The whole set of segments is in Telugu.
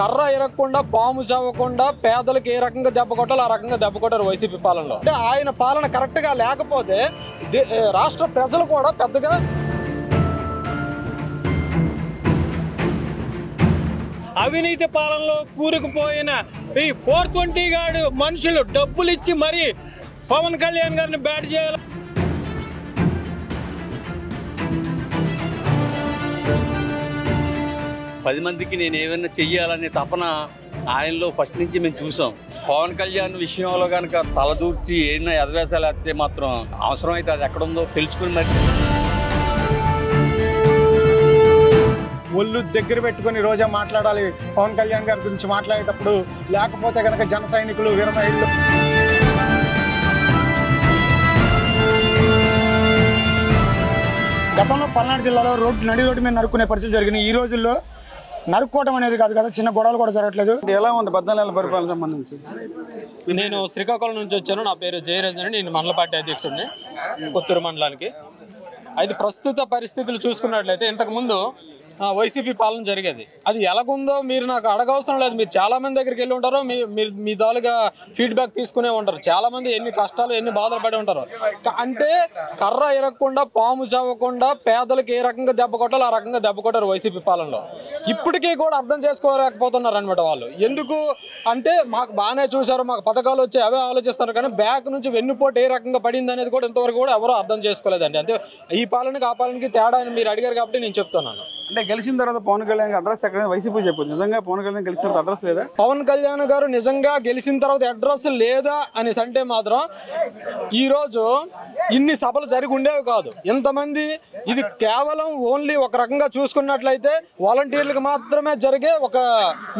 కర్ర ఇరగకుండా పాము చావకుండా పేదలకు ఏ రకంగా దెబ్బ కొట్టాలో ఆ రకంగా దెబ్బ కొట్టారు వైసీపీ పాలనలో. అంటే ఆయన పాలన కరెక్ట్గా లేకపోతే రాష్ట్ర ప్రజలు కూడా పెద్దగా అవినీతి పాలనలో కూరుకుపోయిన ఈ 420 గాడు మనుషులు డబ్బులు ఇచ్చి మరి పవన్ కళ్యాణ్ గారిని బ్యాట్ చేయాలి. పది మందికి నేను ఏమైనా చెయ్యాలనే తపన ఆయనలో ఫస్ట్ నుంచి మేము చూసాం. పవన్ కళ్యాణ్ విషయంలో కనుక తలదూర్చి ఏదైనా ఎదవేశాలు వేస్తే మాత్రం అవసరం అయితే అది ఎక్కడుందో తెలుసుకుని మరి ఒళ్ళు దగ్గర పెట్టుకుని రోజా మాట్లాడాలి పవన్ కళ్యాణ్ గారి గురించి మాట్లాడేటప్పుడు. లేకపోతే కనుక జన సైనికులు వీరమహిళలు గతంలో పల్నాడు జిల్లాలో నడి రోడ్డు మీద నరుక్కునే పరిస్థితులు జరిగినాయి. ఈ రోజుల్లో నరుక్కోవడం అనేది కాదు కదా, చిన్న గొడవలు కూడా జరగట్లేదు. ఎలా ఉంది 14 ఏళ్ల పరిపాలన సంబంధించి? నేను శ్రీకాకుళం నుంచి వచ్చాను. నా పేరు జయరాజ్ అని, నేను మండల పార్టీ అధ్యక్షుడిని కొత్తూరు మండలానికి. అయితే ప్రస్తుత పరిస్థితులు చూసుకున్నట్లయితే ఇంతకుముందు వైసీపీ పాలన జరిగేది. అది ఎలాగుందో మీరు నాకు అడగవసరం లేదు. మీరు చాలామంది దగ్గరికి వెళ్ళి ఉంటారో, మీ దాలుగా ఫీడ్బ్యాక్ తీసుకునే ఉంటారు. చాలామంది ఎన్ని కష్టాలు ఎన్ని బాధలు పడి ఉంటారు. అంటే కర్ర ఇరగకుండా పాము చావకుండా పేదలకు ఏ రకంగా దెబ్బ కొట్టాలో ఆ రకంగా దెబ్బ కొట్టారు వైసీపీ పాలనలో. ఇప్పటికీ కూడా అర్థం చేసుకోలేకపోతున్నారు అనమాట వాళ్ళు. ఎందుకు అంటే మాకు బాగానే చూశారు, మాకు పథకాలు వచ్చి అవే ఆలోచిస్తారు, కానీ బ్యాక్ నుంచి వెన్నుపోటు ఏ రకంగా పడింది అనేది కూడా ఇంతవరకు కూడా ఎవరో అర్థం చేసుకోలేదండి. అంటే ఈ పాలనకి ఆ పాలనకి తేడా అని మీరు అడిగారు కాబట్టి నేను చెప్తున్నాను. అంటే గెలిచిన తర్వాత పవన్ కళ్యాణ్ అడ్రస్ ఎక్కడ వైసీపీ చెప్పు. నిజంగా పవన్ కళ్యాణ్ గెలిచిన తర్వాత అడ్రస్ లేదా? పవన్ కళ్యాణ్ గారు నిజంగా గెలిచిన తర్వాత అడ్రస్ లేదా అనేసి అంటే మాత్రం ఈరోజు ఇన్ని సభలు జరిగి ఉండేవి కాదు. ఇంతమంది ఇది కేవలం ఓన్లీ ఒక రకంగా చూసుకున్నట్లయితే వాలంటీర్లకు మాత్రమే జరిగే ఒక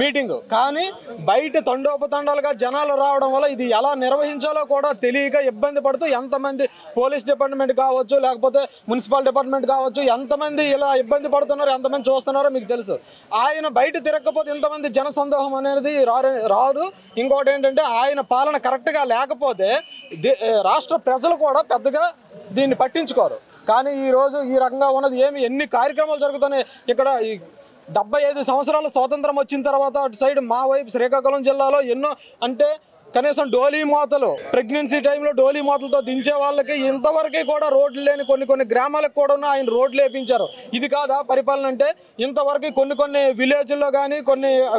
మీటింగ్. కానీ బయట తండోపతండాలుగా జనాలు రావడం వల్ల ఇది ఎలా నిర్వహించాలో కూడా తెలియక ఇబ్బంది పడుతూ ఎంతమంది పోలీస్ డిపార్ట్మెంట్ కావచ్చు, లేకపోతే మున్సిపల్ డిపార్ట్మెంట్ కావచ్చు, ఎంతమంది ఇలా ఇబ్బంది పడుతున్నారు, ఎంతమంది చూస్తున్నారో మీకు తెలుసు. ఆయన బయట తిరగకపోతే ఇంతమంది జన సందోహం అనేది రాదు. ఇంకోటి ఏంటంటే ఆయన పాలన కరెక్ట్గా లేకపోతే రాష్ట్ర ప్రజలు కూడా పెద్దగా దీన్ని పట్టించుకోరు. కానీ ఈరోజు ఈ రకంగా ఉన్నది ఎన్ని కార్యక్రమాలు జరుగుతున్నాయి ఇక్కడ. 75 సంవత్సరాల స్వాతంత్రం వచ్చిన తర్వాత అటు సైడ్ మా వైపు శ్రీకాకుళం జిల్లాలో ఎన్నో అంటే కనీసం డోలీ మోతలు ప్రెగ్నెన్సీ టైంలో డోలీ మోతలతో దించే వాళ్ళకి ఇంతవరకు కూడా రోడ్లు లేని కొన్ని గ్రామాలకు కూడా ఆయన రోడ్లు వేయించారు. ఇది కాదా పరిపాలన అంటే? ఇంతవరకు కొన్ని విలేజ్ల్లో కానీ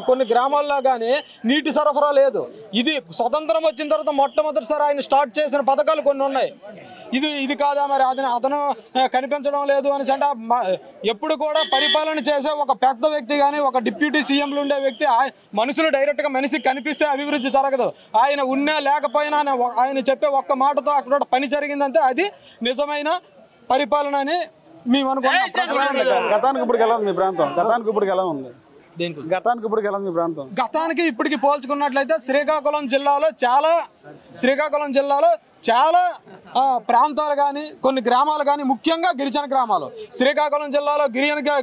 కొన్ని గ్రామాల్లో కానీ నీటి సరఫరా లేదు. ఇది స్వతంత్రం వచ్చిన తర్వాత మొట్టమొదటిసారి ఆయన స్టార్ట్ చేసిన పథకాలు కొన్ని ఉన్నాయి. ఇది కాదా మరి? అతను కనిపించడం లేదు అని అంటే ఎప్పుడు కూడా పరిపాలన చేసే ఒక పెద్ద వ్యక్తి కానీ ఒక డిప్యూటీ సీఎంలు ఉండే వ్యక్తి మనుషులు డైరెక్ట్గా మనిషికి కనిపిస్తే అభివృద్ధి జరగదు. ఆయన ఉన్నా లేకపోయినా ఆయన చెప్పే ఒక్క మాటతో అక్కడ పని జరిగిందంటే అది నిజమైన పరిపాలన అని మేము అనుకుంటున్నాం. గతానికి ఇప్పుడు ఎలా ఉంది మీ ప్రాంతం? గతానికి ఇప్పుడు ఎలా ఉంది? గతానికి ఇప్పుడు ఎలా ఉంది మీ ప్రాంతం? గతానికి ఇప్పటికి పోల్చుకున్నట్లయితే శ్రీకాకుళం జిల్లాలో చాలా ప్రాంతాలు కానీ కొన్ని గ్రామాలు కానీ ముఖ్యంగా గిరిజన గ్రామాలు శ్రీకాకుళం జిల్లాలో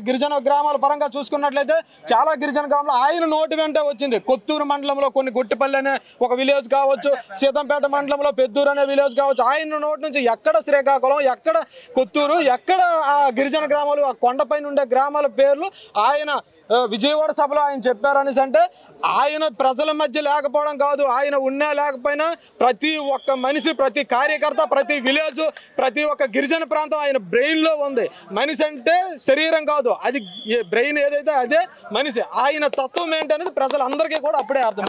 గిరిజన గ్రామాల పరంగా చూసుకున్నట్లయితే చాలా గిరిజన గ్రామాలు ఆయన నోటి వెంట వచ్చింది. కొత్తూరు మండలంలో కొన్ని గొట్టిపల్లి అనే ఒక విలేజ్ కావచ్చు, సీతంపేట మండలంలో పెద్దూరు అనే విలేజ్ కావచ్చు, ఆయన నోటి నుంచి ఎక్కడ శ్రీకాకుళం, ఎక్కడ కొత్తూరు, ఎక్కడ ఆ గిరిజన గ్రామాలు, ఆ కొండపైన ఉండే గ్రామాల పేర్లు ఆయన విజయవాడ సభలో ఆయన చెప్పారనేసి అంటే ఆయన ప్రజల మధ్య లేకపోవడం కాదు, ఆయన ఉన్నా లేకపోయినా ప్రతి ఒక్క మనిషి, ప్రతి కార్యకర్త, ప్రతి విలేజ్, ప్రతి ఒక్క గిరిజన ప్రాంతం ఆయన బ్రెయిన్లో ఉంది. మనిషి అంటే శరీరం కాదు, అది బ్రెయిన్ ఏదైతే అదే మనిషి. ఆయన తత్వం ఏంటనేది ప్రజలందరికీ కూడా అప్పుడే అర్థం.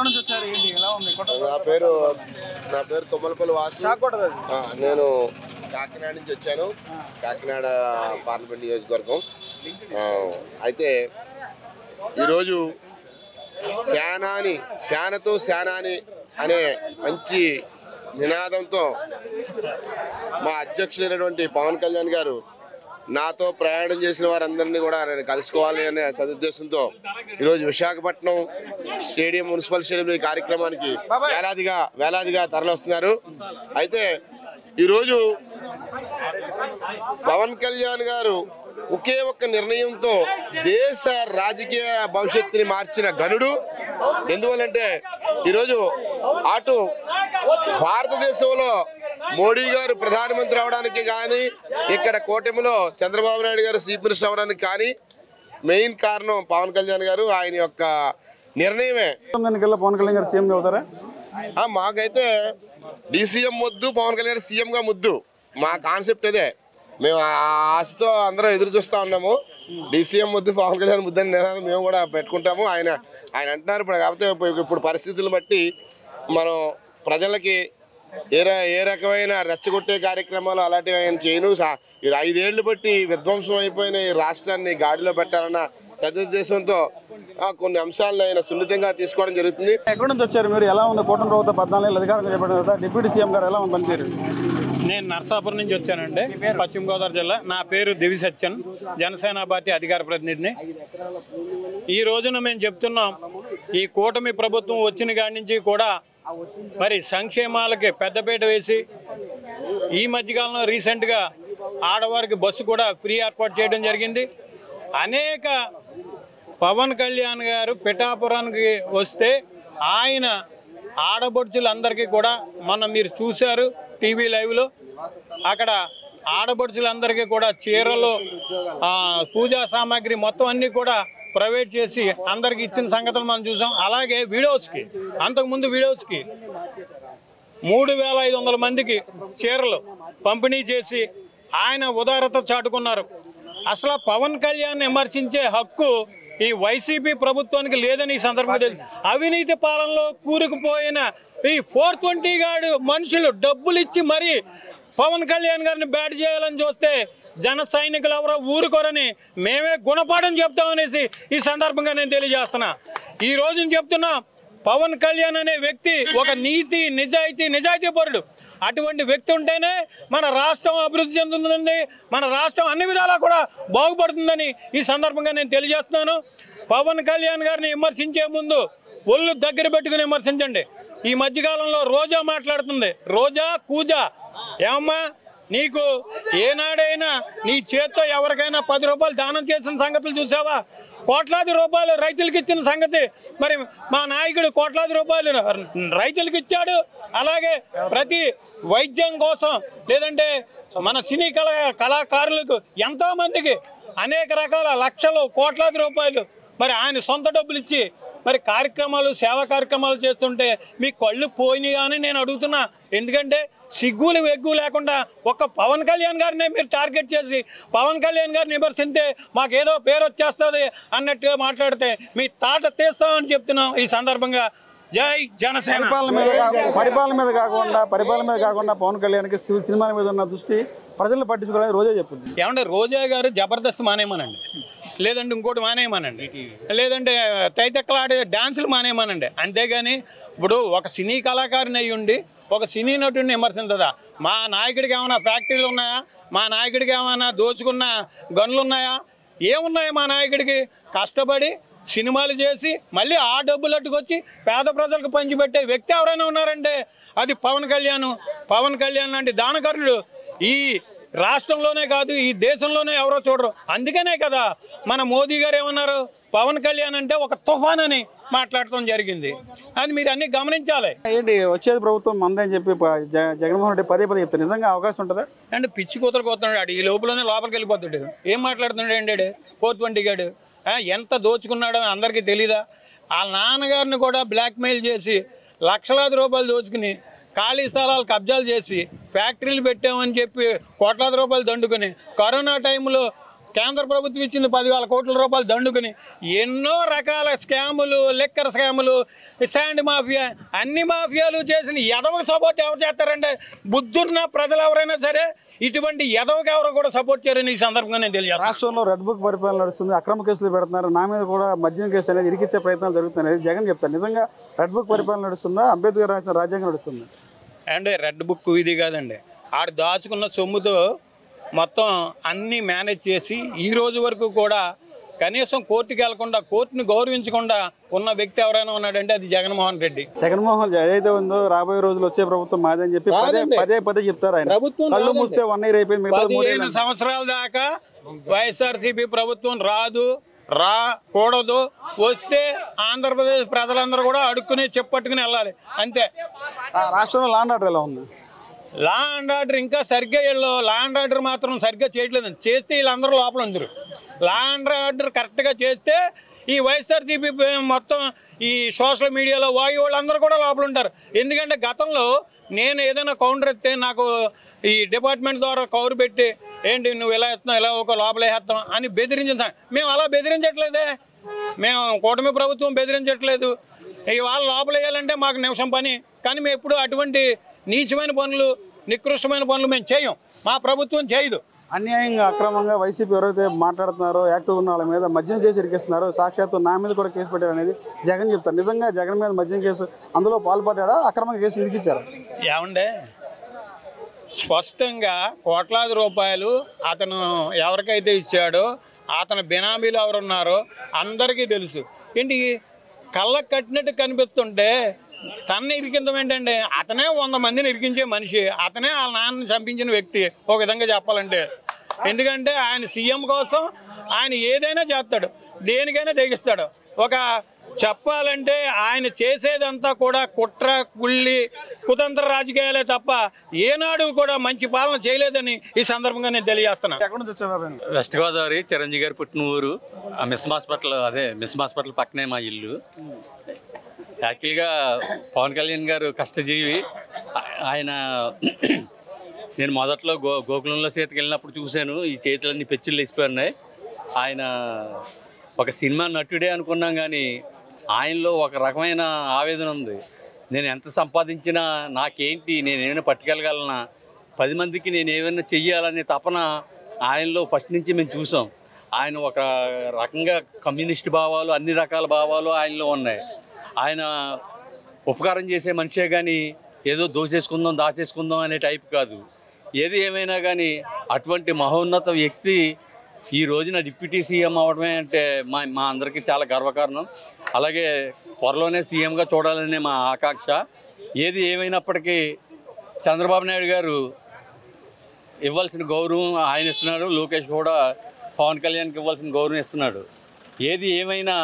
నా పేరు తుమ్మలపల్లి వాసు. నేను కాకినాడ నుంచి వచ్చాను, కాకినాడ పార్లమెంట్ నియోజకవర్గం. అయితే ఈరోజు శానతో శానాని అనే మంచి నినాదంతో మా అధ్యక్షులైనటువంటి పవన్ కళ్యాణ్ గారు నాతో ప్రయాణం చేసిన వారందరినీ కూడా నేను కలుసుకోవాలి అనే సదుద్దేశంతో ఈరోజు విశాఖపట్నం మున్సిపల్ స్టేడియంలో ఈ కార్యక్రమానికి వేలాదిగా తరలిస్తున్నారు. అయితే ఈరోజు పవన్ కళ్యాణ్ గారు ఒకే ఒక్క నిర్ణయంతో దేశ రాజకీయ భవిష్యత్తుని మార్చిన ఘనుడు. ఎందువల్లంటే ఈరోజు అటు భారతదేశంలో మోడీ గారు ప్రధానమంత్రి అవడానికి కానీ, ఇక్కడ కూటమిలో చంద్రబాబు నాయుడు గారు చీఫ్ మినిస్టర్ అవడానికి కానీ మెయిన్ కారణం పవన్ కళ్యాణ్ గారు. ఆయన యొక్క నిర్ణయమే. పవన్ కళ్యాణ్ గారు సీఎం అవుతారా? మాకైతే డీసీఎం వద్దు, పవన్ కళ్యాణ్ సీఎంగా ముద్దు. మా కాన్సెప్ట్ అదే. మేము ఆశతో అందరం ఎదురు చూస్తూ ఉన్నాము. డీసీఎం వద్దు, పవన్ కళ్యాణ్ ముద్దు అని నినాదం మేము కూడా పెట్టుకుంటాము. ఆయన అంటున్నారు ఇప్పుడు. కాకపోతే ఇప్పుడు పరిస్థితులు బట్టి మనం ప్రజలకి ఏ రకమైన రెచ్చగొట్టే కార్యక్రమాలు అలాంటివి ఆయన చేయను. 5 ఏళ్లు బట్టి విధ్వంసం అయిపోయిన ఈ రాష్ట్రాన్ని గాడిలో పెట్టాలన్న సదుద్దేశంతో కొన్ని అంశాలను ఆయన సున్నితంగా తీసుకోవడం జరుగుతుంది. ఎక్కడి నుంచి వచ్చారు మీరు? ఎలా ఉంది కూటమి ప్రభుత్వం 14 ఏళ్ళు అధికారంగా చేపట్టిన తర్వాత డిప్యూటీ సీఎం గారు ఎలా ఉంది పనితీరు? నేను నర్సాపురం నుంచి వచ్చానండి, పశ్చిమ గోదావరి జిల్లా. నా పేరు దివి సత్యన్, జనసేన పార్టీ అధికార ప్రతినిధిని. ఈ రోజున మేము చెప్తున్నాం, ఈ కూటమి ప్రభుత్వం వచ్చిన కాడి నుంచి కూడా మరి సంక్షేమాలకి పెద్దపీట వేసి ఈ మధ్యకాలంలో రీసెంట్గా ఆడవారికి బస్సు కూడా ఫ్రీ ఏర్పాటు చేయడం జరిగింది. అనేక పవన్ కళ్యాణ్ గారు పిఠాపురానికి వస్తే ఆయన ఆడబడుచులందరికీ కూడా మీరు చూశారు టీవీ లైవ్లో. అక్కడ ఆడబడుచులందరికీ కూడా చీరలు, పూజా సామాగ్రి మొత్తం అన్నీ కూడా ప్రైవేట్ చేసి అందరికి ఇచ్చిన సంగతులు మనం చూసాం. అలాగే వీడియోస్కి, అంతకుముందు వీడియోస్కి 3500 మందికి చీరలు పంపిణీ చేసి ఆయన ఉదారత చాటుకున్నారు. అసలు పవన్ కళ్యాణ్ విమర్శించే హక్కు ఈ వైసీపీ ప్రభుత్వానికి లేదని ఈ సందర్భంగా తెలుసు. అవినీతి పాలనలో కూరుకుపోయిన ఈ 420 గాడు మనుషులు డబ్బులు ఇచ్చి మరీ పవన్ కళ్యాణ్ గారిని బ్యాట్ చేయాలని చూస్తే జన సైనికులు ఎవరో ఊరుకోరని మేమే గుణపాఠం చెప్తామనేసి ఈ సందర్భంగా నేను తెలియజేస్తున్నా. ఈ రోజున చెప్తున్నా, పవన్ కళ్యాణ్ అనే వ్యక్తి ఒక నీతి నిజాయితీ పరుడు. అటువంటి వ్యక్తి ఉంటేనే మన రాష్ట్రం అభివృద్ధి చెందుతుంది, మన రాష్ట్రం అన్ని విధాలా కూడా బాగుపడుతుందని ఈ సందర్భంగా నేను తెలియజేస్తున్నాను. పవన్ కళ్యాణ్ గారిని విమర్శించే ముందు ఒళ్ళు దగ్గర పెట్టుకుని విమర్శించండి. ఈ మధ్యకాలంలో రోజా మాట్లాడుతుంది, రోజా కూజా, ఏమమ్మా నీకు ఏనాడైనా నీ చేత్తో ఎవరికైనా 10 రూపాయలు దానం చేసిన సంగతులు చూసావా? కోట్లాది రూపాయలు రైతులకు ఇచ్చిన సంగతి మరి మా నాయకుడు కోట్లాది రూపాయలు రైతులకు ఇచ్చాడు. అలాగే ప్రతి వైద్యం కోసం లేదంటే మన సినీ కళాకారులకు ఎంతోమందికి అనేక రకాల లక్షలు కోట్లాది రూపాయలు మరి ఆయన సొంత డబ్బులు ఇచ్చి మరి సేవా కార్యక్రమాలు చేస్తుంటే మీ కళ్ళు పోయినాయి అని నేను అడుగుతున్నా. ఎందుకంటే సిగ్గులు వెగ్గు లేకుండా ఒక్క పవన్ కళ్యాణ్ గారినే మీరు టార్గెట్ చేసి పవన్ కళ్యాణ్ గారిని విమర్శింతే మాకేదో పేరు వచ్చేస్తుంది అన్నట్టుగా మాట్లాడితే మీ తాట తీస్తామని చెప్తున్నాం. ఈ సందర్భంగా జై జనసేన. పరిపాలన మీద కాకుండా పవన్ కళ్యాణ్కి సినిమాల మీద ఉన్న దృష్టి ప్రజలను పట్టించుకోవాలని రోజా చెప్తుంది. ఏమంటే రోజా గారు జబర్దస్త్ మానేయమనండి, లేదంటే ఇంకోటి మానేయమనండి, లేదంటే తైతెక్కలాడే డాన్సులు మానేయమనండి. అంతేగాని ఇప్పుడు ఒక సినీ కళాకారిని అయ్యి ఉండి ఒక సినీ నటుడిని విమర్శించదా? మా నాయకుడికి ఏమైనా ఫ్యాక్టరీలు ఉన్నాయా? మా నాయకుడికి ఏమైనా దోచుకున్న గనులు ఉన్నాయా? ఏమున్నాయా మా నాయకుడికి? కష్టపడి సినిమాలు చేసి మళ్ళీ ఆ డబ్బులు అట్టుకొచ్చి పేద ప్రజలకు పంచిపెట్టే వ్యక్తి ఎవరైనా ఉన్నారంటే అది పవన్ కళ్యాణ్ లాంటి దానకరుడు ఈ రాష్ట్రంలోనే కాదు ఈ దేశంలోనే ఎవరో చూడరు. అందుకనే కదా మన మోదీ గారు ఏమన్నారు, పవన్ కళ్యాణ్ అంటే ఒక తుఫాన్ అని మాట్లాడటం జరిగింది. అది మీరు అన్ని గమనించాలి. ఏంటి వచ్చేది ప్రభుత్వం మందని చెప్పి జగన్మోహన్ రెడ్డి పదే చెప్తారు, నిజంగా అవకాశం ఉంటుందా? అంటే పిచ్చి కూతురు కోతున్నాడు, ఈ లోపలనే లోపలికి వెళ్ళిపోతాడు. ఏం మాట్లాడుతున్నాడు ఏంటాడు 420 గాడు? ఎంత దోచుకున్నాడో అందరికీ తెలీదా? వాళ్ళ నాన్నగారిని కూడా బ్లాక్మెయిల్ చేసి లక్షలాది రూపాయలు దోచుకుని ఖాళీ స్థలాలు కబ్జాలు చేసి ఫ్యాక్టరీలు పెట్టామని చెప్పి కోట్లాది రూపాయలు దండుకొని కరోనా టైంలో కేంద్ర ప్రభుత్వం ఇచ్చింది 10,000 కోట్ల రూపాయలు దండుకొని ఎన్నో రకాల స్కాములు, లిక్కర్ స్కాములు, శాండ్ మాఫియా, అన్ని మాఫియాలు చేసిన ఎదవకు సపోర్ట్ ఎవరు చేస్తారంటే బుద్ధున్న ప్రజలు ఎవరైనా సరే ఇటువంటి ఎదవకి ఎవరు కూడా సపోర్ట్ చేయరని ఈ సందర్భంగా నేను తెలియదు. రాష్ట్రంలో రెడ్ బుక్ పరిపాలన నడుస్తుంది, అక్రమ కేసులు పెడుతున్నారు, నా మీద కూడా మద్యం కేసు అనేది ఇరికిచ్చే ప్రయత్నాలు జరుగుతున్నాయి. జగన్ చెప్తారు, నిజంగా రెడ్ బుక్ పరిపాలన నడుస్తుందా, అంబేద్కర్ రాసిన రాజ్యాంగం నడుస్తుంది? అంటే రెడ్ బుక్ ఇది కాదండి, ఆడు దాచుకున్న సొమ్ముతో మొత్తం అన్నీ మేనేజ్ చేసి ఈ రోజు వరకు కూడా కనీసం కోర్టుకి వెళ్లకుండా కోర్టుని గౌరవించకుండా ఉన్న వ్యక్తి ఎవరైనా ఉన్నాడంటే అది జగన్మోహన్ రెడ్డి. జగన్మోహన్ ఏదైతే ఉందో రాబోయే రోజులు వచ్చే ప్రభుత్వం మాదని చెప్పి పదే చెప్తారు. ఆయన కళ్ళు మూస్తే 1 year అయిపోయింది, 15 సంవత్సరాల దాకా వైఎస్ఆర్సీపీ ప్రభుత్వం రాకూడదు. వస్తే ఆంధ్రప్రదేశ్ ప్రజలందరూ కూడా అడుక్కుని చెప్పట్టుకుని వెళ్ళాలి అంతే. రాష్ట్రంలో లా అండ్ ఆర్డర్ ఎలా ఉంది? లా అండ్ ఆర్డర్ ఇంకా సరిగ్గా లా అండ్ ఆర్డర్ మాత్రం సరిగ్గా చేయట్లేదండి. చేస్తే వీళ్ళందరూ లోపల ఉందరు. లా అండ్ ఆర్డర్ కరెక్ట్గా చేస్తే ఈ వైఎస్ఆర్సీపీ మొత్తం ఈ సోషల్ మీడియాలో వాళ్ళందరూ కూడా లోపల ఉంటారు. ఎందుకంటే గతంలో నేను ఏదైనా కౌంటర్ ఎత్తే నాకు ఈ డిపార్ట్మెంట్ ద్వారా కౌరు పెట్టి ఏంటి నువ్వు ఇలా ఎత్తున్నావు, ఇలా ఒక లోపల వేస్తాం అని బెదిరించిన. మేము అలా బెదిరించట్లేదే, మేము కూటమి ప్రభుత్వం బెదిరించట్లేదు. ఇవాళ లోపల వేయాలంటే మాకు నిమిషం పని, కానీ మేము ఎప్పుడు అటువంటి నీచమైన పనులు, నికృష్టమైన పనులు మేము చేయం, మా ప్రభుత్వం చేయదు. అన్యాయంగా అక్రమంగా వైసీపీ ఎవరైతే మాట్లాడుతున్నారో యాక్టివ్ ఉన్న వాళ్ళ మీద మద్యం కేసు ఇరికిస్తున్నారు, సాక్షాత్తు నా మీద కూడా కేసు పెట్టారు అనేది జగన్ చెప్తారు. నిజంగా జగన్ మీద మద్యం కేసు అందులో పాల్పడ్డా, అక్రమంగా కేసు ఇరికిచ్చారు? ఏమండే, స్పష్టంగా కోట్లాది రూపాయలు అతను ఎవరికైతే ఇచ్చాడో అతని బినామీలు ఎవరున్నారో అందరికీ తెలుసు. ఏంటి కళ్ళకు కట్టినట్టు కనిపిస్తుంటే తన్ని ఇరికించడం ఏంటంటే, అతనే 100 మందిని ఇరికించే మనిషి, అతనే వాళ్ళ నాన్నని చంపించిన వ్యక్తి ఒక విధంగా చెప్పాలంటే. ఎందుకంటే ఆయన సీఎం కోసం ఆయన ఏదైనా చేస్తాడు, దేనికైనా తెగిస్తాడు. ఒక చెప్పాలంటే ఆయన చేసేదంతా కూడా కుట్ర కుళ్ళి కుతంత్ర రాజకీయాలే తప్ప ఏనాడు కూడా మంచి పాలన చేయలేదని ఈ సందర్భంగా నేను తెలియజేస్తున్నాను. ఎక్కడ నుంచి వచ్చావు? వెస్ట్ గోదావరి, చిరంజీవి గారి పుట్టిన ఊరు. ఆ మిస్ హాస్పిటల్ పక్కనే మా ఇల్లు. యాక్చువల్గా పవన్ కళ్యాణ్ గారు కష్టజీవి. ఆయన నేను మొదట్లో గోకులంలో సీతకి వెళ్ళినప్పుడు చూశాను, ఈ చేతులన్నీ పెచ్చులు వేసిపోయినాయి. ఆయన ఒక సినిమా నటుడే అనుకున్నాం, కానీ ఆయనలో ఒక రకమైన ఆవేదన ఉంది. నేను ఎంత సంపాదించినా నాకేంటి, నేనేమైనా పట్టుకెళ్ళగలనా, 10 మందికి నేను ఏమైనా చెయ్యాలనే తపన ఆయనలో ఫస్ట్ నుంచి మేము చూసాం. ఆయన ఒక రకంగా కమ్యూనిస్ట్ భావాలు, అన్ని రకాల భావాలు ఆయనలో ఉన్నాయి. ఆయన ఉపకారం చేసే మనిషే కానీ ఏదో దోచేసుకుందాం దాచేసుకుందాం అనే టైప్ కాదు. ఏది ఏమైనా కానీ అటువంటి మహోన్నత వ్యక్తి ఈ రోజున డిప్యూటీ సీఎం అవడమే అంటే మా అందరికీ చాలా గర్వకారణం. అలాగే త్వరలోనే సీఎంగా చూడాలనే మా ఆకాంక్ష. ఏది ఏమైనప్పటికీ చంద్రబాబు నాయుడు గారు ఇవ్వాల్సిన గౌరవం ఆయన ఇస్తున్నాడు, లోకేష్ కూడా పవన్ కళ్యాణ్కి ఇవ్వాల్సిన గౌరవం ఇస్తున్నాడు. ఏది ఏమైనా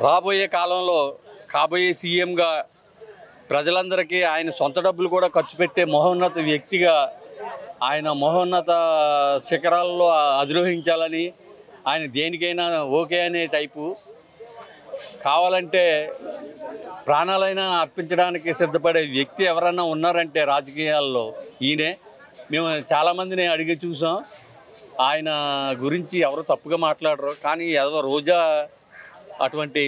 రాబోయే కాలంలో కాబోయే సీఎంగా ప్రజలందరికీ ఆయన సొంత డబ్బులు కూడా ఖర్చు పెట్టే మహోన్నత వ్యక్తిగా ఆయన మహోన్నత శిఖరాల్లో అధిరోహించాలని, ఆయన దేనికైనా ఓకే అనే టైపు, కావాలంటే ప్రాణాలైనా అర్పించడానికి సిద్ధపడే వ్యక్తి ఎవరన్నా ఉన్నారంటే రాజకీయాల్లో ఈయనే. మేము చాలామందిని అడిగి చూసాం, ఆయన గురించి ఎవరు తప్పుగా మాట్లాడరు. కానీ ఏదో రోజా అటువంటి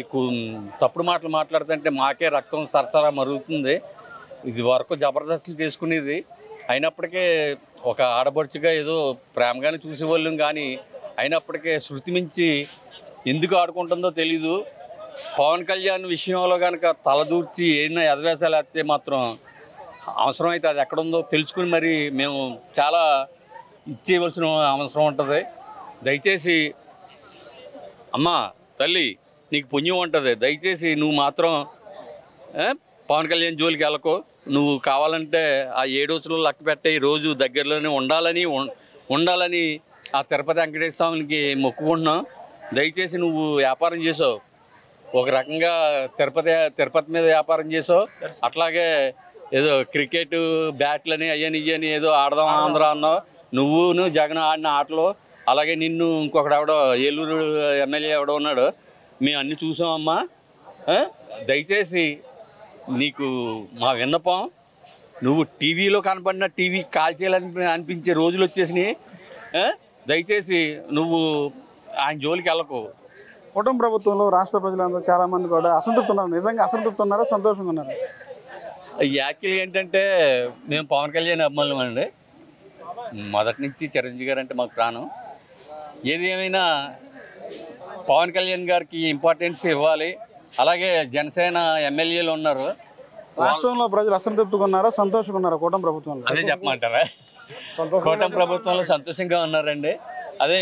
తప్పుడు మాటలు మాట్లాడుతుంటే మాకే రక్తం సరసరా మరుగుతుంది. ఇది వరకు జబర్దస్తులు చేసుకునేది, అయినప్పటికీ ఒక ఆడపడుచుగా ఏదో ప్రేమగానే చూసేవాళ్ళం, కానీ అయినప్పటికీ శృతి మించి ఎందుకు ఆడుకుంటుందో తెలీదు. పవన్ కళ్యాణ్ విషయంలో కనుక తలదూర్చి ఏదైనా ఎదవేశాలు వేస్తే మాత్రం అవసరమైతే అది ఎక్కడుందో తెలుసుకుని మరి మేము చాలా ఇచ్చేయవలసిన అవసరం ఉంటుంది. దయచేసి అమ్మా తల్లి, నీకు పుణ్యం ఉంటుంది, దయచేసి నువ్వు మాత్రం పవన్ కళ్యాణ్ జోలికి వెళ్ళకు. నువ్వు కావాలంటే ఆ 7 రోజులు లెక్క పెట్టే రోజు దగ్గరలోనే ఉండాలని ఆ తిరుపతి వెంకటేశ్వర స్వామికి మొక్కుకుంటున్నాం. దయచేసి నువ్వు వ్యాపారం చేసావు, ఒక రకంగా తిరుపతి మీద వ్యాపారం చేసావు, అట్లాగే ఏదో క్రికెట్ బ్యాట్లని అయ్యని ఇయ్యని ఏదో ఆడదాం ఆంధ్ర అన్నావు. నువ్వును జగన్ ఆడిన ఆటలు, అలాగే నిన్ను ఇంకొకడు ఎవడో ఏలూరు ఎమ్మెల్యే ఎవడో ఉన్నాడు, మేము అన్నీ చూసామమ్మా. దయచేసి నీకు మా విన్నపం, నువ్వు టీవీలో కనపడిన టీవీ కాల్చేయాలని అనిపించే రోజులు వచ్చేసినాయి. దయచేసి నువ్వు ఆయన జోలికి వెళ్ళకు. కుటుంబ ప్రభుత్వంలో రాష్ట్ర ప్రజలందరూ చాలామంది కూడా అసంతృప్తి ఉన్నారు. నిజంగా అసంతృప్తి ఉన్నారా, సంతోషంగా ఉన్నారు? యాక్చువల్గా ఏంటంటే మేము పవన్ కళ్యాణ్ అభిమానులం అండి. మొదటి నుంచి చిరంజీవి గారు అంటే మాకు ప్రాణం. ఏది ఏమైనా పవన్ కళ్యాణ్ గారికి ఇంపార్టెన్స్ ఇవ్వాలి. అలాగే జనసేన ఎమ్మెల్యేలు ఉన్నారు. రాష్ట్రంలో ప్రజలు అసంతృప్తిగా ఉన్నారా, సంతోషంగా ఉన్నారా కుటుంబ ప్రభుత్వంలో? అదే చెప్పమంటారా? కూటమి ప్రభుత్వంలో సంతోషంగా ఉన్నారండి. అదే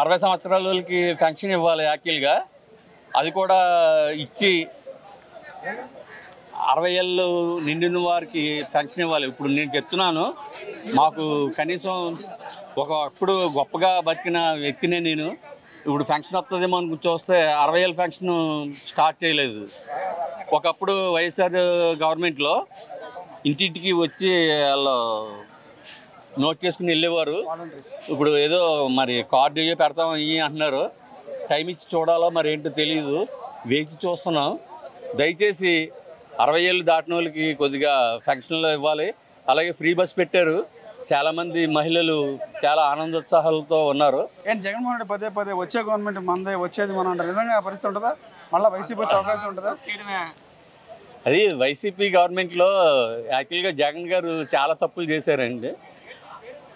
60 సంవత్సరాలకి పెన్షన్ ఇవ్వాలి యాక్చువల్గా, అది కూడా ఇచ్చి 60 ఏళ్ళు నిండిన వారికి పెన్షన్ ఇవ్వాలి. ఇప్పుడు నేను చెప్తున్నాను, మాకు కనీసం ఒకప్పుడు గొప్పగా బతికిన వ్యక్తినే నేను. ఇప్పుడు ఫంక్షన్ వస్తుందేమో అని చూస్తే 60 ఏళ్ళ ఫంక్షన్ స్టార్ట్ చేయలేదు. ఒకప్పుడు వైఎస్ఆర్ గవర్నమెంట్లో ఇంటింటికి వచ్చి వాళ్ళు నోట్ చేసుకుని వెళ్ళేవారు. ఇప్పుడు ఏదో మరి కార్డు పెడతాం ఇవి అంటున్నారు. టైం ఇచ్చి చూడాలో మరి ఏంటో తెలియదు, వేచి చూస్తున్నాం. దయచేసి 60 ఏళ్ళు దాటిన వాళ్ళకి కొద్దిగా ఫంక్షన్లో ఇవ్వాలి. అలాగే ఫ్రీ బస్ పెట్టారు, చాలామంది మహిళలు చాలా ఆనందోత్సాహాలతో ఉన్నారు. ఏంటి జగన్మోహన్ రెడ్డి పదే పదే వచ్చే గవర్నమెంట్ మందే వచ్చేది మనం అంటే నిజంగా ఆ పరిస్థితి ఉంటుందా? మళ్ళీ వైసీపీ వచ్చే అవకాశం ఉంటుందా? అది వైసీపీ గవర్నమెంట్లో యాక్చువల్గా జగన్ గారు చాలా తప్పులు చేశారండి.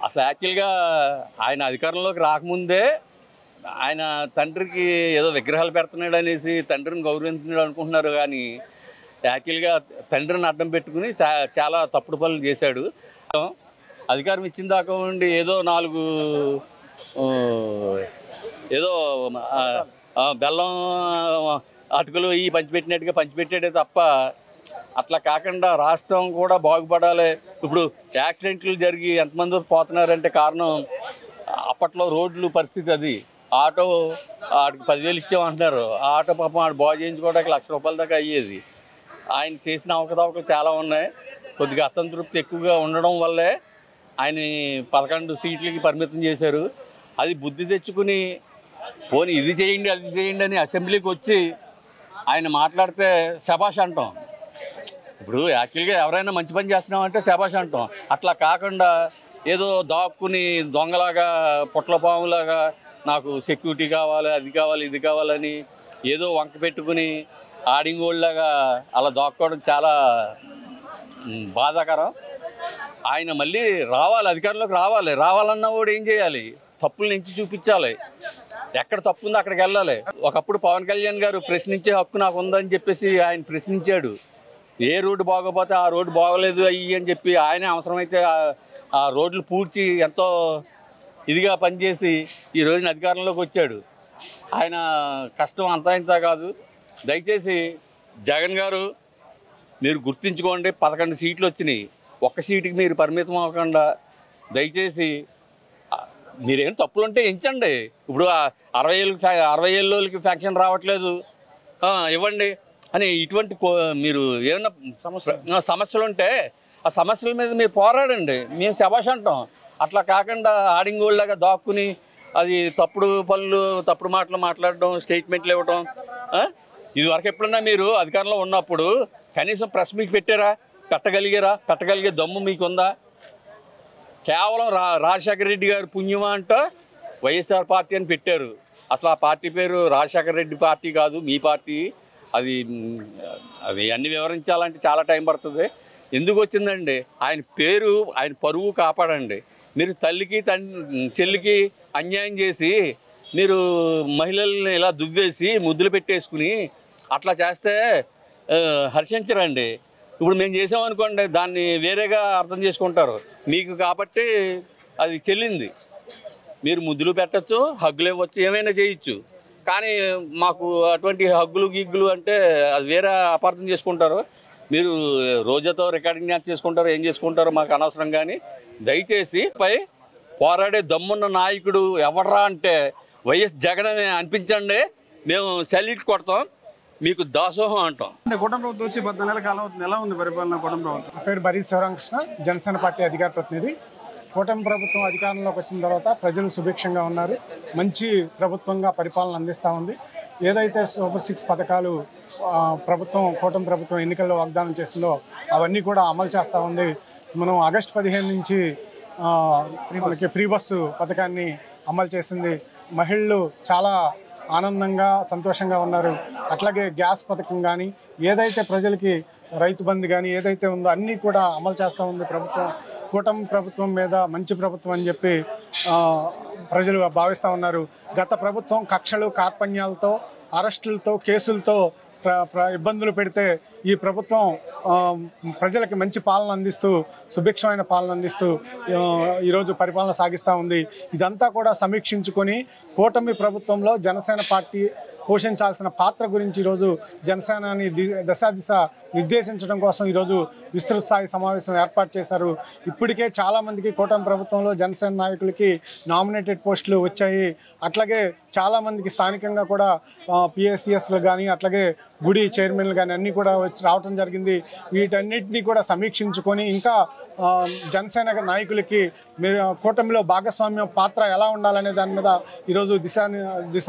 అసలు యాక్చువల్గా ఆయన అధికారంలోకి రాకముందే ఆయన తండ్రికి ఏదో విగ్రహాలు పెడుతున్నాడు అనేసి తండ్రిని గౌరవించున్నాడు అనుకుంటున్నారు, కానీ యాక్చువల్గా తండ్రిని అడ్డం పెట్టుకుని చాలా తప్పుడు పనులు చేశాడు. అధికారం ఇచ్చిన దాకా ఉండి ఏదో 4 ఏదో బెల్లం అటుకులు ఈ పంచిపెట్టినట్టుగా పంచిపెట్టాడే తప్ప అట్లా కాకుండా రాష్ట్రం కూడా బాగుపడాలి. ఇప్పుడు యాక్సిడెంట్లు జరిగి ఎంతమంది పోతున్నారంటే కారణం అప్పట్లో రోడ్లు పరిస్థితి అది. ఆటో ఆడికి 10,000 ఇచ్చామంటున్నారు, ఆ ఆటో పాపం ఆడు బాగు చేయించుకోవడానికి ₹1,00,000 దాకా అయ్యేది. ఆయన చేసిన అవకతవకలు చాలా ఉన్నాయి. కొద్దిగా అసంతృప్తి ఎక్కువగా ఉండడం వల్లే ఆయన 11 సీట్లకి పరిమితం చేశారు. అది బుద్ధి తెచ్చుకుని పోనీ ఇది చేయండి అది చేయండి అని అసెంబ్లీకి వచ్చి ఆయన మాట్లాడితే శభాష్ అంటాం. ఇప్పుడు యాక్చువల్గా ఎవరైనా మంచి పని చేస్తున్నామంటే శభాష్ అంటాం. అట్లా కాకుండా ఏదో దాక్కుని దొంగలాగా పొట్లపాములాగా నాకు సెక్యూరిటీ కావాలి, అది కావాలి, ఇది కావాలని ఏదో వంక పెట్టుకుని ఆడింగోళ్ళలాగా అలా దాక్కోవడం చాలా బాధాకరం. ఆయన మళ్ళీ రావాలి, అధికారంలోకి రావాలన్నా కూడా ఏం చేయాలి? తప్పులు నుంచి చూపించాలి, ఎక్కడ తప్పు ఉందో అక్కడికి వెళ్ళాలి. ఒకప్పుడు పవన్ కళ్యాణ్ గారు ప్రశ్నించే హక్కు నాకు ఉందని చెప్పేసి ఆయన ప్రశ్నించాడు. ఏ రోడ్డు బాగోపోతే ఆ రోడ్డు బాగోలేదు అయ్యి అని చెప్పి ఆయనే అవసరమైతే ఆ రోడ్లు పూడ్చి ఎంతో ఇదిగా పనిచేసి ఈ రోజున అధికారంలోకి వచ్చాడు. ఆయన కష్టం అంతా ఇంత కాదు. దయచేసి జగన్ గారు మీరు గుర్తుంచుకోండి, 11 సీట్లు వచ్చినాయి, ఒక్క సీటుకి మీరు పరిమితం అవ్వకుండా దయచేసి మీరేం తప్పులుంటే ఎంచండి. ఇప్పుడు 60 ఏళ్ళకి ఫ్యాక్షన్ రావట్లేదు ఇవ్వండి అని ఇటువంటి మీరు ఏమన్నా సమస్యలు ఉంటే ఆ సమస్యల మీద మీరు పోరాడండి, మేము శభాష్ అంటాం. అట్లా కాకుండా ఆడింగోళ్ళగా దాక్కుని అది తప్పుడు పనులు తప్పుడు మాటలు మాట్లాడడం, స్టేట్మెంట్లు ఇవ్వడం. ఇదివరకు ఎప్పుడన్నా మీరు అధికారంలో ఉన్నప్పుడు కనీసం ప్రెస్ మీట్ పెట్టగలిగే దమ్ము మీకుందా? కేవలం రాజశేఖర రెడ్డి గారు పుణ్యమా అంట వైఎస్ఆర్ పార్టీ అని పెట్టారు. అసలు ఆ పార్టీ పేరు రాజశేఖర రెడ్డి పార్టీ కాదు, మీ పార్టీ. అది అన్ని వివరించాలంటే చాలా టైం పడుతుంది. ఎందుకు వచ్చిందండి? ఆయన పేరు ఆయన పరువు కాపాడండి. మీరు తల్లికి చెల్లికి అన్యాయం చేసి మీరు మహిళల్ని ఇలా దువ్వేసి ముద్దులు పెట్టేసుకుని అట్లా చేస్తే హర్షించరండి. ఇప్పుడు మేము చేసామనుకోండి దాన్ని వేరేగా అర్థం చేసుకుంటారు. మీకు కాబట్టి అది చెల్లింది, మీరు ముద్దులు పెట్టచ్చు, హగ్గులు ఇవ్వచ్చు, ఏమైనా చేయొచ్చు. కానీ మాకు అటువంటి హగ్గులు గిగ్గులు అంటే అది వేరే అపార్థం చేసుకుంటారు. మీరు రోజాతో రికార్డింగ్ డ్యాన్స్ చేసుకుంటారు, ఏం చేసుకుంటారో మాకు అనవసరం. కానీ దయచేసి పోరాడే దమ్మున్న నాయకుడు ఎవడరా అంటే వైఎస్ జగన్ అని అనిపించండి, మేము సెల్యూట్ కొడతాం, మీకు దాసోహం అంటాం. అంటే కూటమి ప్రభుత్వం వచ్చి 14 నెలల కాలం అవుతుంది, ఎలా ఉంది పరిపాలన కూటమి ప్రభుత్వం? నా పేరు బరి శివరామకృష్ణ, జనసేన పార్టీ అధికార ప్రతినిధి. కూటమి ప్రభుత్వం అధికారంలోకి వచ్చిన తర్వాత ప్రజలు సుభిక్షంగా ఉన్నారు, మంచి ప్రభుత్వంగా పరిపాలన అందిస్తూ ఉంది. ఏదైతే సూపర్ 6 పథకాలు కూటమి ప్రభుత్వం ఎన్నికల్లో వాగ్దానం చేసిందో అవన్నీ కూడా అమలు చేస్తూ ఉంది. మనం ఆగస్టు 15 నుంచి మనకి ఫ్రీ బస్సు పథకాన్ని అమలు చేసింది. మహిళలు చాలా ఆనందంగా సంతోషంగా ఉన్నారు. అట్లాగే గ్యాస్ పథకం కానీ, ఏదైతే ప్రజలకి రైతు బంధు కానీ ఏదైతే ఉందో అన్నీ కూడా అమలు చేస్తూ ఉంది ప్రభుత్వం. కూటమి ప్రభుత్వం మీద మంచి ప్రభుత్వం అని చెప్పి ప్రజలు భావిస్తూ ఉన్నారు. గత ప్రభుత్వం కక్షలు కార్పణ్యాలతో అరెస్టులతో కేసులతో ఇబ్బందులు పెడితే ఈ ప్రభుత్వం ప్రజలకి మంచి పాలన అందిస్తూ సుభిక్షమైన పాలన అందిస్తూ ఈరోజు పరిపాలన సాగిస్తూ ఉంది. ఇదంతా కూడా సమీక్షించుకొని కూటమి ప్రభుత్వంలో జనసేన పార్టీ పోషించాల్సిన పాత్ర గురించి ఈరోజు జనసేనని దిశ నిర్దేశించడం కోసం ఈరోజు విస్తృత స్థాయి సమావేశం ఏర్పాటు చేశారు. ఇప్పటికే చాలామందికి కూటమి ప్రభుత్వంలో జనసేన నాయకులకి నామినేటెడ్ పోస్టులు వచ్చాయి. అట్లాగే చాలామందికి స్థానికంగా కూడా పిఎస్సిఎస్లు కానీ అట్లాగే గుడి చైర్మన్లు కానీ అన్నీ కూడా రావడం జరిగింది. వీటన్నిటినీ కూడా సమీక్షించుకొని ఇంకా జనసేన నాయకులకి మీరు కూటమిలో భాగస్వామ్యం పాత్ర ఎలా ఉండాలనే దాని మీద ఈరోజు దిశ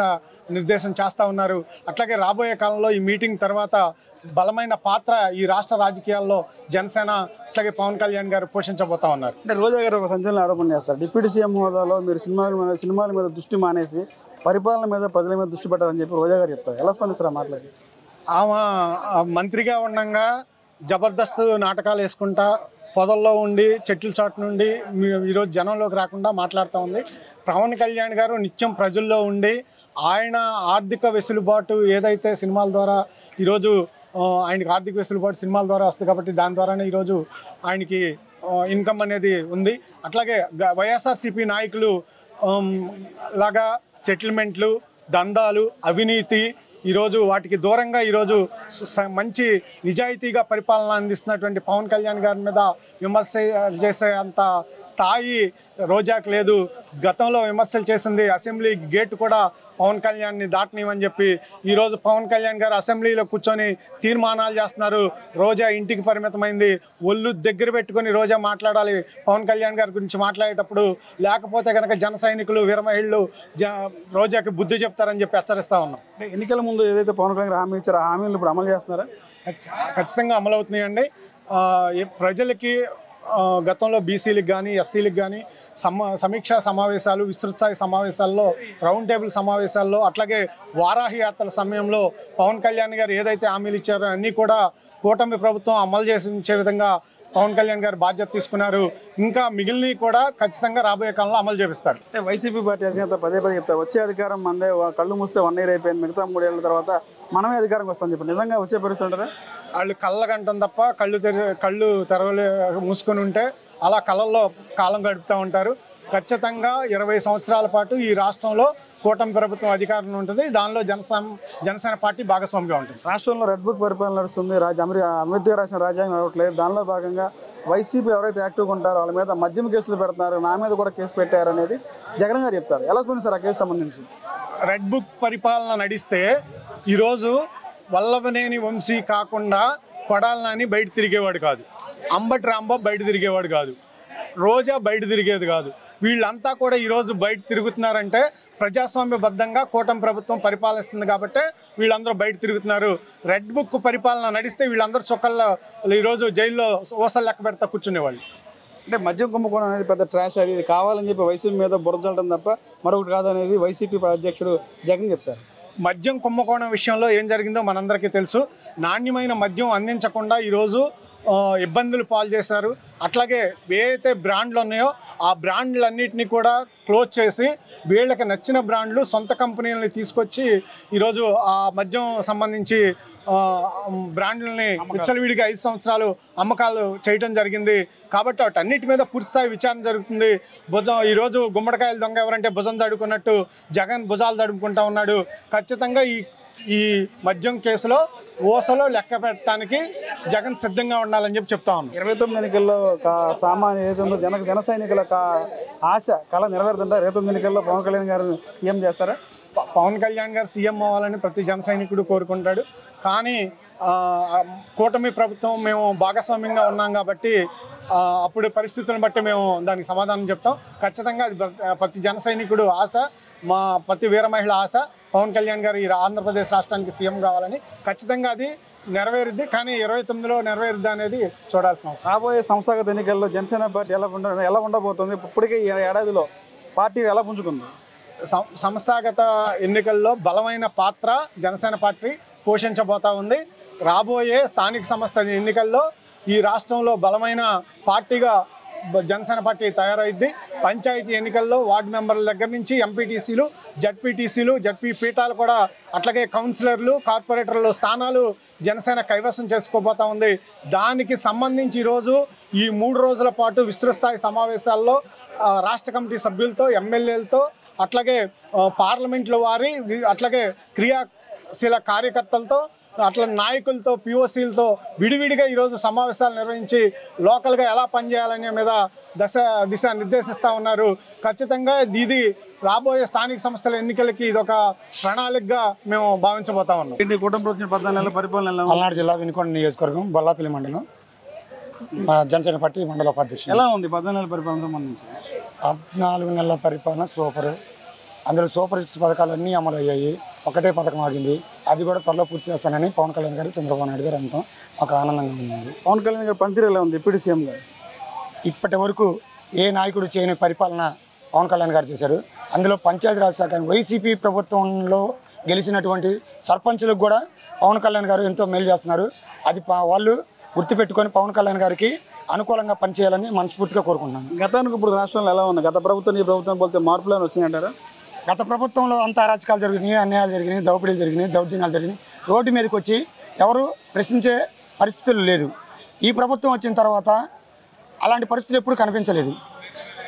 నిర్దేశం చేస్తూ ఉన్నారు. అట్లాగే రాబోయే కాలంలో ఈ మీటింగ్ తర్వాత బలమైన పాత్ర ఈ రాష్ట్ర రాజకీయాల్లో జనసేన అట్లాగే పవన్ కళ్యాణ్ గారు పోషించబోతా ఉన్నారు. అంటే రోజా గారు ఒక సంచలన ఆరోపణ చేస్తారు. డిప్యూటీ సీఎం హోదాలో మీరు సినిమాల మీద దృష్టి మానేసి పరిపాలన మీద ప్రజల మీద దృష్టి పెట్టారని చెప్పి రోజా గారు చెప్తారు. ఎలా స్పందిస్తారా మాట్లాడి? ఆమె మంత్రిగా ఉండగా జబర్దస్త్ నాటకాలు వేసుకుంటా పొదల్లో ఉండి చెట్ల చాటు నుండి ఈరోజు జనంలోకి రాకుండా మాట్లాడుతూ ఉంది. పవన్ కళ్యాణ్ గారు నిత్యం ప్రజల్లో ఉండి ఆయన ఆర్థిక వెసులుబాటు ఏదైతే సినిమాల ద్వారా ఈరోజు ఆయనకి ఆర్థిక వెసులుబాటు సినిమాల ద్వారా వస్తుంది కాబట్టి దాని ద్వారానే ఈరోజు ఆయనకి ఇన్కమ్ అనేది ఉంది. అట్లాగే వైఎస్ఆర్సీపీ నాయకులు లాగా సెటిల్మెంట్లు, దందాలు, అవినీతి ఈరోజు వాటికి దూరంగా ఈరోజు మంచి నిజాయితీగా పరిపాలన అందిస్తున్నటువంటి పవన్ కళ్యాణ్ గారి మీద విమర్శ చేసే అంత స్థాయి రోజాకు లేదు. గతంలో విమర్శలు చేసింది అసెంబ్లీ గేట్ కూడా పవన్ కళ్యాణ్ని దాటనివని చెప్పి ఈరోజు పవన్ కళ్యాణ్ గారు అసెంబ్లీలో కూర్చొని తీర్మానాలు చేస్తున్నారు. రోజా ఇంటికి పరిమితమైంది. ఒళ్ళు దగ్గర పెట్టుకొని రోజా మాట్లాడాలి పవన్ కళ్యాణ్ గారి గురించి మాట్లాడేటప్పుడు, లేకపోతే కనుక జన సైనికులు వీరమహిళలు రోజాకి బుద్ధి చెప్తారని చెప్పి హెచ్చరిస్తూ ఉన్నాం. ఎన్నికల ముందు ఏదైతే పవన్ కళ్యాణ్ గారు హామీ ఇచ్చారో ఆ హామీలు ఇప్పుడు అమలు చేస్తున్నారా? ఖచ్చితంగా అమలవుతున్నాయండి. ప్రజలకి గతంలో బీసీలకు కానీ ఎస్సీలకు కానీ సమీక్షా సమావేశాలు, విస్తృతస్థాయి సమావేశాల్లో, రౌండ్ టేబుల్ సమావేశాల్లో, అట్లాగే వారాహి యాత్రల సమయంలో పవన్ కళ్యాణ్ గారు ఏదైతే హామీలు ఇచ్చారో అన్నీ కూడా కూటమి ప్రభుత్వం అమలు చేసే విధంగా పవన్ కళ్యాణ్ గారు బాధ్యత తీసుకున్నారు. ఇంకా మిగిలినవి కూడా ఖచ్చితంగా రాబోయే కాలంలో అమలు చేపిస్తారు. అంటే వైసీపీ పార్టీ అధినేత పదే చెప్తారు, వచ్చే అధికారం మందే, కళ్ళు మూస్తే 1 year అయిపోయింది, మిగతా 3 ఏళ్ల తర్వాత మనమే అధికారంకి వస్తామని చెప్పి నిజంగా వచ్చే పరిస్థితి ఉంటారా? వాళ్ళు కళ్ళగంటం తప్ప కళ్ళు తెరవలే మూసుకొని ఉంటే అలా కళ్ళల్లో కాలం గడుపుతూ ఉంటారు. ఖచ్చితంగా 20 సంవత్సరాల పాటు ఈ రాష్ట్రంలో కూటమి ప్రభుత్వం అధికారంలో ఉంటుంది. దానిలో జనసేన పార్టీ భాగస్వామిగా ఉంటుంది. రాష్ట్రంలో రెడ్ బుక్ పరిపాలన నడుస్తుంది. అంబేద్కర్ రాసిన రాజ్యాంగం నడవట్లేదు. దానిలో భాగంగా వైసీపీ ఎవరైతే యాక్టివ్గా ఉంటారో వాళ్ళ మీద మద్యం కేసులు పెడుతున్నారు, నా మీద కూడా కేసు పెట్టారు అనేది జగన్ గారు చెప్తారు. ఎలా స్పందిస్తారు ఆ కేసు సంబంధించి? రెడ్ బుక్ పరిపాలన నడిస్తే ఈరోజు వల్లభనేని వంశీ కాకుండా కొడాలి నాని బయట తిరిగేవాడు కాదు, అంబటి రాంబాబు బయట తిరిగేవాడు కాదు, రోజా బయట తిరిగేది కాదు. వీళ్ళంతా కూడా ఈరోజు బయట తిరుగుతున్నారంటే ప్రజాస్వామ్యబద్ధంగా కూటమి ప్రభుత్వం పరిపాలిస్తుంది కాబట్టి వీళ్ళందరూ బయట తిరుగుతున్నారు. రెడ్ బుక్ పరిపాలన నడిస్తే వీళ్ళందరూ చొక్కల్లో ఈరోజు జైల్లో ఊసలు లెక్క పెడతా కూర్చునేవాళ్ళు. అంటే మద్యం కుంభకోణం అనేది పెద్ద ట్రాష్, అది కావాలని చెప్పి వైసీపీ మీద బురద చల్లడం తప్ప మరొకటి కాదనేది వైసీపీ అధ్యక్షుడు జగన్ చెప్తారు. మద్యం కుంభకోణం విషయంలో ఏం జరిగిందో మనందరికీ తెలుసు. నాణ్యమైన మద్యం అందించకుండా ఈరోజు ఇబ్బందులు పాలు చేశారు. అట్లాగే ఏదైతే బ్రాండ్లు ఉన్నాయో ఆ బ్రాండ్లన్నింటినీ కూడా క్లోజ్ చేసి వీళ్ళకి నచ్చిన బ్రాండ్లు సొంత కంపెనీలని తీసుకొచ్చి ఈరోజు ఆ మద్యం సంబంధించి బ్రాండ్లని విచ్చలవిడిగా 5 సంవత్సరాలు అమ్మకాలు చేయడం జరిగింది. కాబట్టి వాటన్నిటి మీద పూర్తిస్థాయి విచారణ జరుగుతుంది. ఈరోజు గుమ్మడికాయల దొంగ ఎవరంటే భుజం తడుకున్నట్టు జగన్ భుజాలు తడుపుకుంటా ఉన్నాడు. ఖచ్చితంగా ఈ మద్యం కేసులో ఓసలో లెక్క పెట్టడానికి జగన్ సిద్ధంగా ఉండాలని చెప్పి చెప్తా ఉన్నాం. 29 ఎన్నికల్లో సామాన్య ఏదైతుందో జన సైనికుల ఆశ కళ నెరవేరుతుంటారు. 29 ఎన్నికల్లో పవన్ కళ్యాణ్ గారు సీఎం చేస్తారా? పవన్ కళ్యాణ్ గారు సీఎం అవ్వాలని ప్రతి జన సైనికుడు కోరుకుంటాడు. కానీ కూటమి ప్రభుత్వం మేము భాగస్వామ్యంగా ఉన్నాం కాబట్టి అప్పుడు పరిస్థితులను బట్టి మేము దానికి సమాధానం చెప్తాం. ఖచ్చితంగా అది ప్రతి జన సైనికుడు ఆశ, మా ప్రతి వీర మహిళ ఆశ పవన్ కళ్యాణ్ గారు ఈ ఆంధ్రప్రదేశ్ రాష్ట్రానికి సీఎం కావాలని. ఖచ్చితంగా అది నెరవేరుద్ది. కానీ 29లో నెరవేరుద్ది అనేది చూడాల్సిన అవసరం. రాబోయే సంస్థాగత ఎన్నికల్లో జనసేన పార్టీ ఎలా ఉండబోతుంది? ఇప్పటికే ఈ ఏడాదిలో పార్టీ ఎలా పుంజుకుంది? సంస్థాగత ఎన్నికల్లో బలమైన పాత్ర జనసేన పార్టీ పోషించబోతా ఉంది. రాబోయే స్థానిక సంస్థ ఎన్నికల్లో ఈ రాష్ట్రంలో బలమైన పార్టీగా జనసేన పార్టీ తయారైద్ది. పంచాయతీ ఎన్నికల్లో వార్డు మెంబర్ల దగ్గర నుంచి ఎంపీటీసీలు, జడ్పీ పీఠాలు కూడా, అట్లాగే కౌన్సిలర్లు, కార్పొరేటర్లు స్థానాలు జనసేన కైవసం చేసుకోబోతా ఉంది. దానికి సంబంధించి ఈరోజు ఈ 3 రోజుల పాటు విస్తృత స్థాయి సమావేశాల్లో రాష్ట్ర కమిటీ సభ్యులతో, ఎమ్మెల్యేలతో, అట్లాగే పార్లమెంట్లో వారి, అట్లాగే క్రియాశీల కార్యకర్తలతో అట్లా నాయకులతో పిఓసీలతో విడివిడిగా ఈరోజు సమావేశాలు నిర్వహించి లోకల్గా ఎలా పనిచేయాలనే మీద దిశ నిర్దేశిస్తూ ఉన్నారు. ఖచ్చితంగా ఇది రాబోయే స్థానిక సంస్థల ఎన్నికలకి ఇది ఒక ప్రణాళికగా మేము భావించబోతా ఉన్నాం. ఏంటి కూటమి ప్రభుత్వం 14 నెలల పరిపాలన పల్నాడు జిల్లా వినుకొండ నియోజకవర్గం బొల్లాపల్లి మండలం జనసేన పార్టీ మండల ఉపాధ్యక్షుడు. ఎలా ఉంది 14 నెలల పరిపాలన సంబంధించి? 14 నెలల పరిపాలన సూపర్. అందులో సూపర్ సిక్స్ పథకాలన్నీ అమలు అయ్యాయి. ఒకటే పథకం ఆగింది, అది కూడా త్వరలో పూర్తి చేస్తానని పవన్ కళ్యాణ్ గారు చంద్రబాబు నాయుడు గారు అనడం మాకు ఆనందంగా ఉంది. పవన్ కళ్యాణ్ గారు పనితీరు ఎలా ఉంది డిప్యూటీ సీఎం గారు? ఇప్పటి వరకు ఏ నాయకుడు చేయని పరిపాలన పవన్ కళ్యాణ్ గారు చేశారు. అందులో పంచాయతీరాజ్ శాఖ వైసీపీ ప్రభుత్వంలో గెలిచినటువంటి సర్పంచులకు కూడా పవన్ కళ్యాణ్ గారు ఎంతో మేలు చేస్తున్నారు. అది వాళ్ళు గుర్తుపెట్టుకొని పవన్ కళ్యాణ్ గారికి అనుకూలంగా పనిచేయాలని మనస్ఫూర్తిగా కోరుకుంటున్నాను. గతానికి ఇప్పుడు రాష్ట్రంలో ఎలా ఉంది? గత ప్రభుత్వం ఈ ప్రభుత్వం పోతే మార్పులను వచ్చినాయంటారా? గత ప్రభుత్వంలో అంతా అరాచకాలు జరిగినాయి, అన్యాయాలు జరిగినాయి, దోపిడీలు జరిగినాయి, దౌర్జన్యాలు జరిగినాయి. రోడ్డు మీదకి వచ్చి ఎవరు ప్రశ్నించే పరిస్థితులు లేదు. ఈ ప్రభుత్వం వచ్చిన తర్వాత అలాంటి పరిస్థితులు ఎప్పుడు కనిపించలేదు.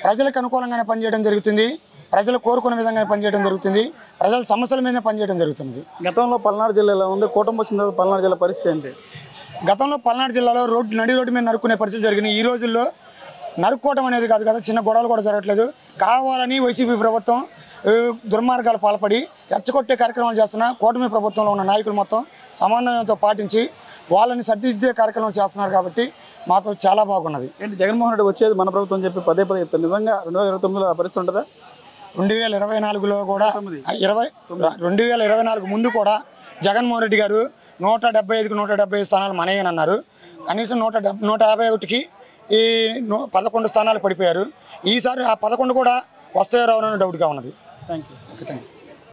ప్రజలకు అనుకూలంగానే పనిచేయడం జరుగుతుంది, ప్రజలు కోరుకున్న విధంగానే పనిచేయడం జరుగుతుంది, ప్రజల సమస్యల మీదనే పనిచేయడం జరుగుతుంది. గతంలో పల్నాడు జిల్లా ఎలా ఉంది? కూటమి వచ్చిన తర్వాత పల్నాడు జిల్లా పరిస్థితి ఏంటి? గతంలో పల్నాడు జిల్లాలో నడి రోడ్డు మీద నరుక్కునే పరిస్థితులు జరిగినాయి. ఈ రోజుల్లో నరుక్కోవడం అనేది కాదు కదా, చిన్న గొడవలు కూడా జరగట్లేదు. కావాలని వైసీపీ ప్రభుత్వం దుర్మార్గాలు పాల్పడి రెచ్చగొట్టే కార్యక్రమాలు చేస్తున్న కూటమి ప్రభుత్వంలో ఉన్న నాయకులు మొత్తం సమన్వయంతో పాటించి వాళ్ళని సర్దిద్దే కార్యక్రమం చేస్తున్నారు. కాబట్టి మాకు చాలా బాగున్నది. ఏంటి జగన్మోహన్ రెడ్డి వచ్చేది మన ప్రభుత్వం చెప్పి పదే చెప్తారు, నిజంగా 2029లో పరిస్థితి ఉంటుందా? 2024లో కూడా 2024 ముందు కూడా జగన్మోహన్ రెడ్డి గారు 175కి 175 స్థానాలు మనయేనన్నారు. కనీసం 151కి ఈ 11 స్థానాలు పడిపోయారు. ఈసారి ఆ 11 కూడా వస్తాయో రావనని డౌట్గా ఉన్నది. Thank you. థ్యాంక్స్.